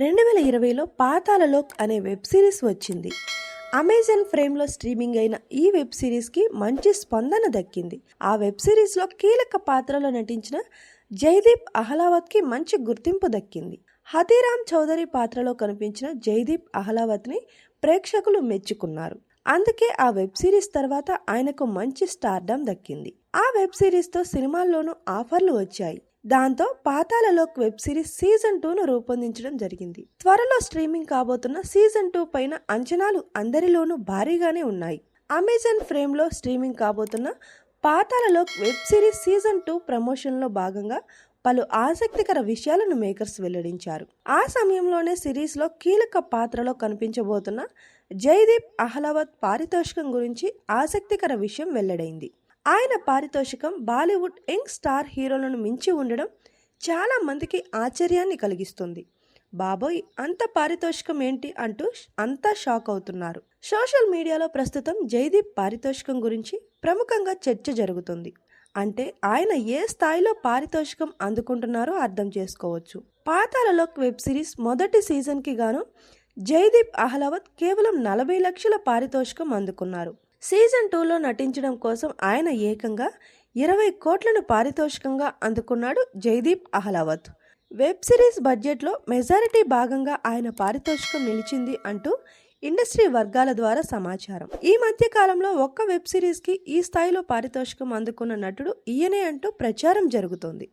2020లో పాతాళలోక్ అనే web series వచ్చింది. Amazon ఫ్రేమ్లో స్ట్రీమింగ్ అయిన ఈ వెబ్ సిరీస్కి మంచి స్పందన దక్కింది. ఆ వెబ్ సిరీస్లో కీలక పాత్రలో నటించిన జైదీప్ అహ్లావత్కి మంచి గుర్తింపు దక్కింది. హతీరామ్ చౌదరి పాత్రలో కనిపించిన జైదీప్ అహ్లావత్ని ప్రేక్షకులు మెచ్చుకున్నారు. అందుకే ఆ వెబ్ సిరీస్ తర్వాత ఆయనకు మంచి స్టార్డమ్ దక్కింది. ఆ వెబ్ సిరీస్తో సినిమాల్లోనూ ఆఫర్లు వచ్చాయి. దాంతో పాతాళలోక్ వెబ్ సిరీస్ సీజన్ 2ను రూపొందించడం జరిగింది. త్వరలో స్ట్రీమింగ్ కాబోతున్న సీజన్ 2 పైన అంచనాలు అందరిలోనూ భారీగానే ఉన్నాయి. అమెజాన్ ఫ్రేమ్లో స్ట్రీమింగ్ కాబోతున్న పాతాళలోక్ వెబ్ సిరీస్ సీజన్ 2 ప్రమోషన్లో భాగంగా పలు ఆసక్తికర విషయాలను మేకర్స్ వెల్లడించారు. ఆ సమయంలోనే సిరీస్లో కీలక పాత్రలో కనిపించబోతున్న జైదీప్ అహ్లావత్ పారితోషికం గురించి ఆసక్తికర విషయం వెల్లడైంది. ఆయన పారితోషికం బాలీవుడ్ యంగ్ స్టార్ హీరోలను మించి ఉండడం చాలా మందికి ఆశ్చర్యాన్ని కలిగిస్తుంది. బాబోయ్, అంత పారితోషికం ఏంటి అంటూ అంతా షాక్ అవుతున్నారు. సోషల్ మీడియాలో ప్రస్తుతం జైదీప్ పారితోషికం గురించి ప్రముఖంగా చర్చ జరుగుతుంది. అంటే ఆయన ఏ స్థాయిలో పారితోషికం అందుకుంటున్నారో అర్థం చేసుకోవచ్చు. పాతాళలోక్ వెబ్ సిరీస్ మొదటి సీజన్కి గాను జైదీప్ అహ్లావత్ కేవలం 40 లక్షల పారితోషికం అందుకున్నారు. సీజన్ 2లో నటించడం కోసం ఆయన ఏకంగా 20 కోట్లను పారితోషికంగా అందుకున్నాడు జైదీప్ అహ్లావత్. వెబ్ సిరీస్ బడ్జెట్లో మెజారిటీ భాగంగా ఆయన పారితోషికం నిలిచింది అంటూ ఇండస్ట్రీ వర్గాల ద్వారా సమాచారం. ఈ మధ్య కాలంలో ఒక్క వెబ్ సిరీస్కి ఈ స్థాయిలో పారితోషికం అందుకున్న నటుడు ఈయనే అంటూ ప్రచారం జరుగుతోంది.